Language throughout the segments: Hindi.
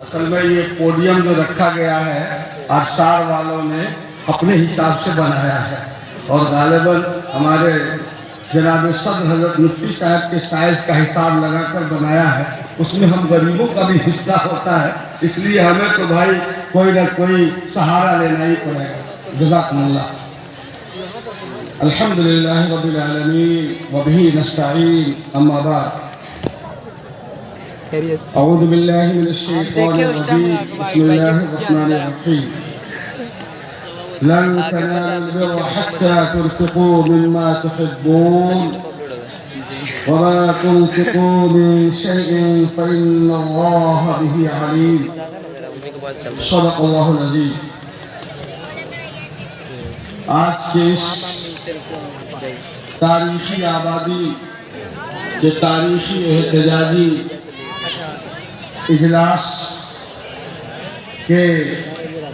असल में ये पोडियम जो रखा गया है अरसार वालों ने अपने हिसाब से बनाया है और गालिबन हमारे जनाब सदर हज़रत मुफ्ती साहब के साइज़ का हिसाब लगाकर बनाया है। उसमें हम गरीबों का भी हिस्सा होता है, इसलिए हमें तो भाई कोई ना कोई सहारा लेना ही पड़ेगा। जज़ाकुमुल्लाह। अल्हम्दुलिल्लाह रब्बिल आलमीन व बिही नस्तईन, अम्मा बाद। अऊज़ु बिल्लाहि मिनश शैतानिर रजीम, बिस्मिल्लाहिर रहमानिर रहीम। लन तनालुल बिर्रा हत्ता तुनफिकू मिम्मा तुहिब्बून वमा तुनफिकू मिन शैइन फइन्नल्लाहा बिही अलीम। सदक़ल्लाहुल अज़ीम। आज के इस तारीखी आबादी के तारीखी एहतजाजी इजलास के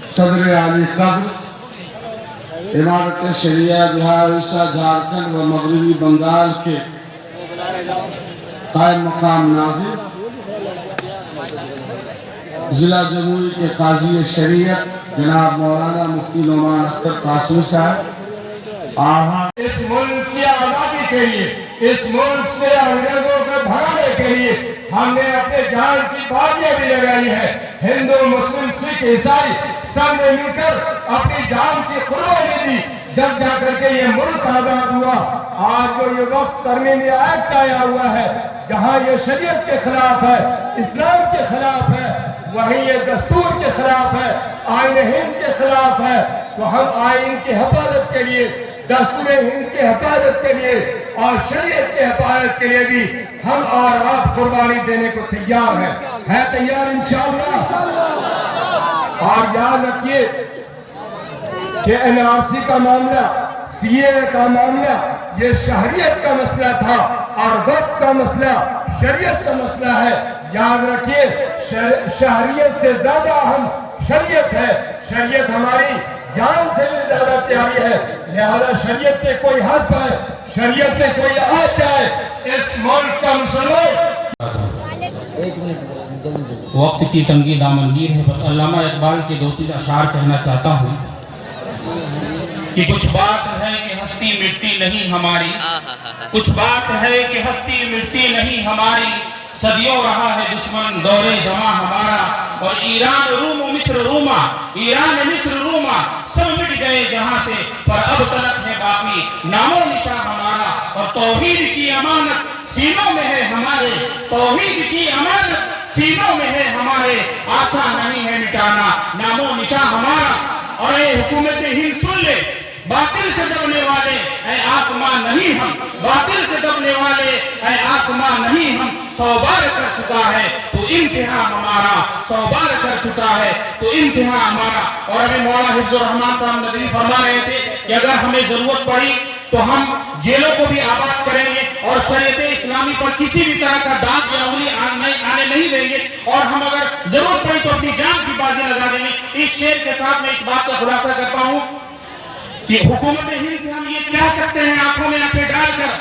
सदर आली कब्र इमारत शरिया बिहार उड़ीसा झारखंड व मगरबी बंगाल के कायम मकाम नाज़िर ज़िला जमुई के काजी शरीयत जनाब मौलाना मुफ्ती नोमान अख्तर कासमी साहब आहा इस मुल्क की आज़ादी के लिए, इस मुल्क से अंग्रेजों को भगाने के लिए हमने अपने जान की बाजियां भी लगाई है। हिंदू मुस्लिम सिख ईसाई सब ने मिलकर अपनी जान की कुर्बानी दी, जब जाकर के ये मुल्क आजाद हुआ। आज जो ये वक्त तरमीमी एक्ट आया हुआ है, जहाँ ये शरीयत के खिलाफ है, इस्लाम के खिलाफ है, वहीं ये दस्तूर के खिलाफ है, आईन हिंद के खिलाफ है। तो हम आईन की हिफाजत के लिए, दस्तूर हिंद की हिफाजत के लिए और शरीयत की हिफाजत के लिए भी हम और आप कुर्बानी देने को तैयार है तैयार इंशाअल्लाह। और याद रखिए कि एनआरसी का मामला, सीएए का मामला, ये शहरियत का मसला था और वक्त का मसला शरीयत का मसला है। याद रखिए शहरियत से ज्यादा अहम शरीयत है। शरीयत हमारी जान से भी ज्यादा प्यारी है, लिहाजा शरीयत पे कोई हाथ पाए, शरीयत पे कोई आ जाए, इस मुल्क का मुसलमान। वक्त की तंगी दामनगीर है। बस अल्लामा इकबाल के 2-3 अशार कहना चाहता हूँ कि कुछ बात है कि हस्ती मिटती नहीं हमारी, कुछ बात है कि हस्ती मिटती नहीं हमारी। सदियों रहा है दुश्मन दौरे जमा हमारा, और ईरान रूम मिस्र रूमा, ईरान मिस्र रूमा सब मिट गए जहां से, पर अब तलक है बाकी नामो निशा हमारा। और तौहीद की अमानत सीनों में है हमारे, तौहीद की अमानत सीनों में है हमारे, आसान नहीं है मिटाना नामो निशा हमारा। और ये हुकूमत हिंद सुन ले, बातिल से दबने वाले ऐ आसमान नहीं हम, बातिल से दबने वाले ऐ आसमान नहीं हम। 100 बार कर चुका है तो इम्तिहान हमारा, 100 बार कर चुका है तो इम्तिहान हमारा। और अभी मौलाना हिफ्जुर रहमान साहब नदवी फरमा रहे थे कि अगर हमें जरूरत पड़ी तो हम जेलों को भी आबाद करेंगे और शरीयत इस्लामी पर किसी भी तरह का दाग या उंगली आने नहीं देंगे, और हम अगर जरूरत पड़ी तो अपनी जान की बाजी लगा देंगे। इस शेर के साथ मैं इस बात का खुलासा करता हूँ कि हुकूमत हिंद से हम ये कह सकते हैं आंखों में आंखें डालकर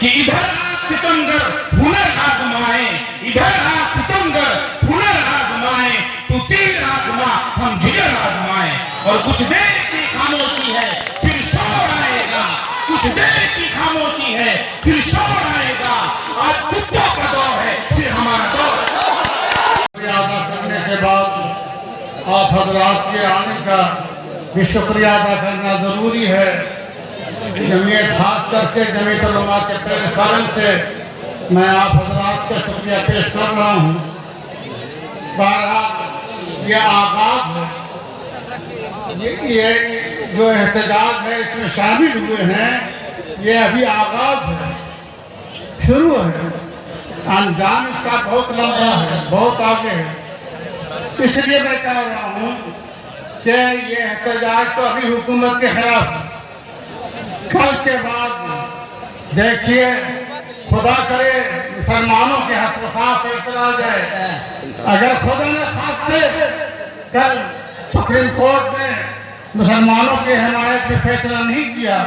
कि इधर आज सितमगर हुनर आजमाए, इधर आज सितमगर हुनर आजमाए, तू तीर आजमा हम जिगर आजमाए। और कुछ देर की खामोशी है फिर शोर आएगा, कुछ देर की खामोशी है फिर शोर आएगा। आज कुत्तों का दौर है फिर हमारा दौर। अदा करने के बाद आप हजरात के आने का भी शुक्रिया अदा करना ज़रूरी है। जमीयत खास करके जमीयत उलमा के प्रेस से मैं आप हजरात का शुक्रिया पेश कर रहा हूँ। बहरहाल ये आगाज़ है, ये जो एहतजाज है इसमें शामिल हुए हैं, ये अभी आगाज़ है, शुरू है, अंजाम इसका बहुत लंबा है, बहुत आगे है। इसलिए मैं कह रहा हूँ कि ये एहतजाज तो अभी हुकूमत के खिलाफ है। कल के बाद देखिए, खुदा करे मुसलमानों के हक में साफ फैसला आ जाए। अगर खुदा ने खास से कल सुप्रीम कोर्ट ने मुसलमानों की हिमायत में फैसला नहीं किया,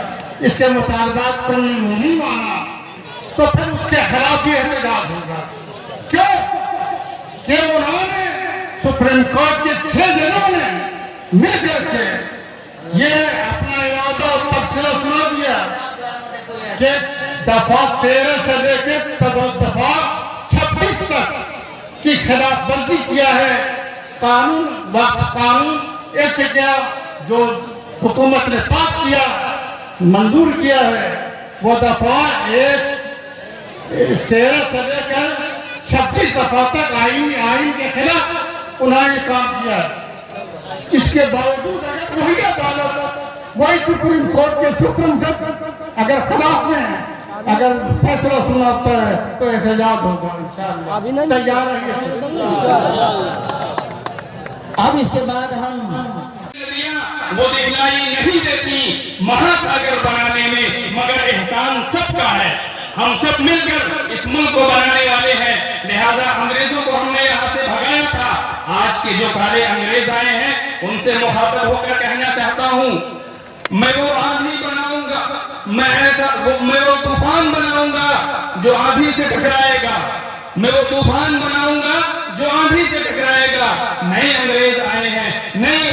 इसके मुतालबात को नहीं माना, तो फिर उसके खिलाफ ही एहतजाज होगा। क्यों? कि उन्होंने सुप्रीम कोर्ट के 6 जजों ने मिलकर के ये अपना इरादा और तफसीला सुना दिया कि दफा 13 से लेकर दफा 26 तक की खिलाफ वर्जी किया है। कानून एक क्या जो हुकूमत ने पास किया मंजूर किया है वो दफा 13 से लेकर 26 दफा तक आइन के खिलाफ उन्होंने काम किया। इसके बावजूद अगर वही अदालत वही सुप्रीम कोर्ट के सुप्रीम जज अगर खिलाफ में अगर फैसला सुनाता है तो एहतजाज होगा इंशाअल्लाह। तैयार है। अब इसके बाद हम वो दिखलाई नहीं देती महासागर बनाने में, मगर एहसान सबका है। हम सब मिलकर इस मुल्क को बनाने वाले हैं। लिहाजा अंग्रेजों को हमने यहाँ से भगाया था। आज के जो काले अंग्रेज आए हैं उनसे मुखातब होकर कहना चाहता हूँ, मैं वो आंधी बनाऊंगा, मैं वो तूफान बनाऊंगा जो आंधी से टकराएगा, मैं वो तूफान बनाऊंगा जो आंधी से टकराएगा। नए अंग्रेज आए हैं, नए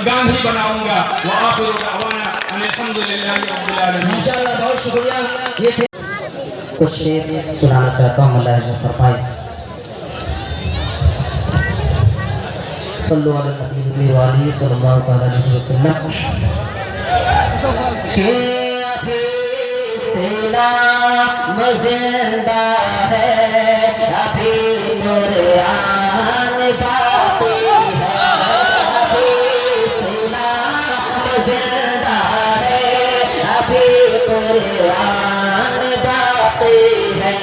गांधी बनाऊंगा। वो आखिर दअवाना अल्हम्दुलिल्लाह रब्बिल आलमीन। इंशाअल्लाह बहुत शुक्रिया। ये थे कुछ शेर सुनाना चाहता हूँ। अल्लाह फरमाए सल्लल्लाहु अलैहि वसल्लम के अभी सलाम जिंदा है, अभी कुरान बाकी है, अभी सलाम जिंदा है, अभी कुरान बाकी है।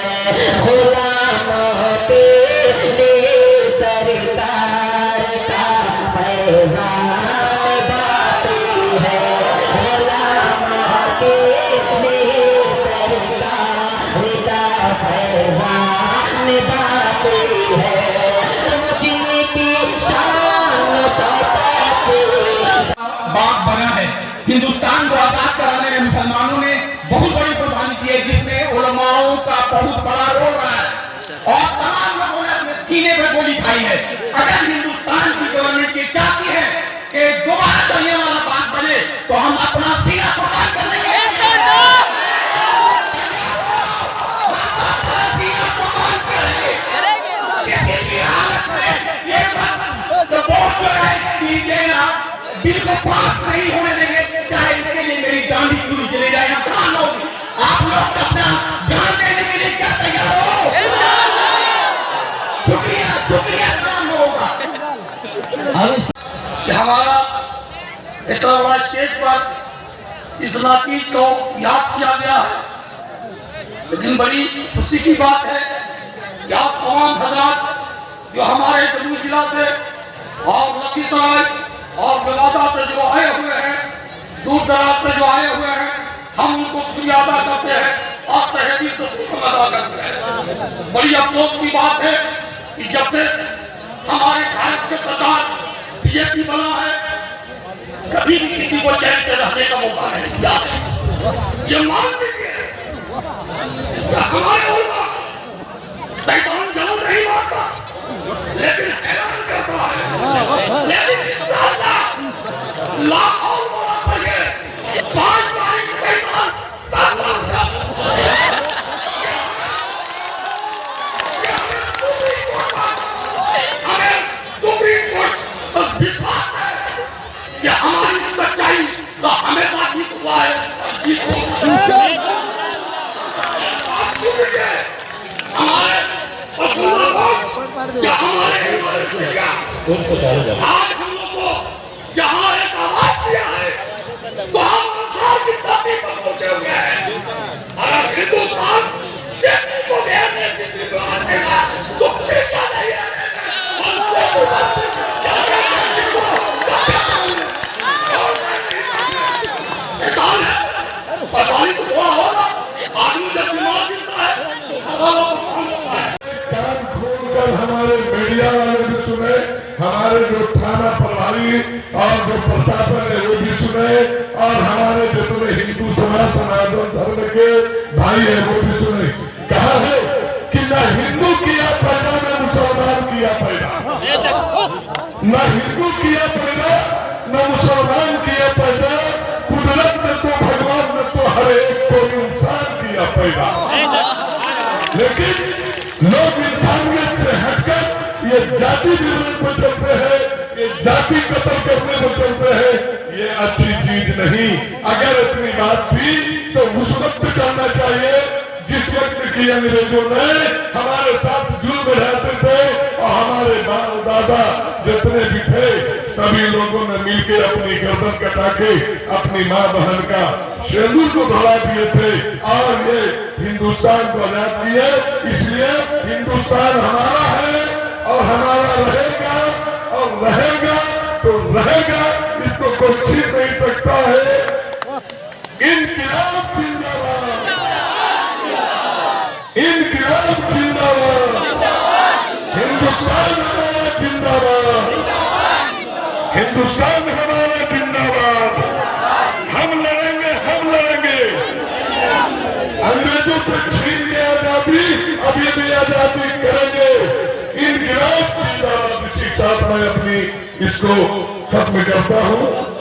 गुलामों के लिए सरकार का फैज़ान बाकी है, गुलामों के लिए सरकार का फैज़ान बाकी है। जिनकी शान शौकत बाग बना है। हिंदुस्तान को आजाद कराने में मुसलमानों ने बहुत बड़ी कुर्बानी की है, जिसमें उलमाओं का बहुत बड़ा रोल रहा है और तमाम लोगों ने अपने सीने पर गोली खाई है। अगर हिंदुस्तान की गवर्नमेंट ये चाहती है कि दोबारा चलने वाला बाग बने तो हम अपना सीना कुर्बान कर देंगे। बिल को पास नहीं होने देंगे, चाहे इसके लिए मेरी जान भी क्यों चले जाए। आप लोग अपना जान देने के लिए क्या तैयार हो? शुक्रिया शुक्रिया तमाम लोगों का। हमारा इतना बड़ा स्टेज पर इस नातीज को याद किया गया है, लेकिन बड़ी खुशी की बात है कि आप तमाम हजरात जो हमारे जमुई जिला से और लखीसराय और गलादा से जो आए हुए हैं, दूर दराज से जो आए हुए हैं, हम उनको शुक्रिया अदा करते हैं और तहे दिल से शुक्र अदा करते हैं। बड़ी अफसोस की बात है कि जब से हमारे भारत के सरकार बीजेपी बना है, कभी भी किसी को चैन से रहने का मौका नहीं दिया है। ये मान लीजिए हमारे उलमा शैतान जरूर नहीं मारता, लेकिन ऐलान करता है। लेकिन लाहौर वाला पढ़िए 5 तारीख शैतान 7 तारीख हमें सुप्रीम कोर्ट पर विश्वास है कि हमारी सच्चाई का हमेशा जीत हुआ है और जीत होगा। हमारे क्या हमारे आज हम लोग को यहाँ एक आवाज दिया है तो हम आखिर की धरती पर पहुंचे हुए हैं। अगर हिंदुस्तान किसी को ध्यान में किसी को आएगा तो पीछा नहीं आने तो थोड़ा होगा। आदमी जब बीमार मिलता है कान खोलकर हमारे मीडिया वाले भी सुने, हमारे जो थाना प्रभारी और जो प्रशासन है वो भी सुने, और हमारे जितने हिंदू समाज सनातन धर्म के भाई है वो भी सुने। कहा है कि न हिंदू किया पैदा न मुसलमान किया पैदा, न हिंदू किया पैदा न मुसलमान किया पैदा, कुदरत ने तो भगवान ने तो हर एक को इंसान किया पैदा। लेकिन लोग इंसानियत से हटकर ये जाति विवरण पर चलते हैं, ये जाति कत्ल करने पर चलते हैं, ये अच्छी चीज नहीं। अगर इतनी बात थी तो उस वक्त करना चाहिए जिस वक्त की अंग्रेजों ने हमारे साथ जुल्म रहते थे और हमारे बाप दादा जितने भी थे सभी लोगों ने मिलकर अपनी गर्दन कटा के अपनी माँ बहन का सिंदूर को धोला दिए थे और ये हिंदुस्तान को आजाद किए। इसलिए हिंदुस्तान हमारा है और हमारा रहेगा और रहेगा तो रहेगा, इसको कोई छीन नहीं सकता है। इनकलाब जिंदाबाद, इनकलाब जिंदाबाद, हिंदुस्तान हमारा जिंदाबाद, हिंदुस्तान हमारा जिंदाबाद। हम लड़ेंगे, हम लड़ेंगे। अंग्रेजों से छीन के आजादी अभी भी आजादी करेंगे। इनकलाब जिंदाबाद। इसी साथ मैं अपनी इसको खत्म करता हूँ।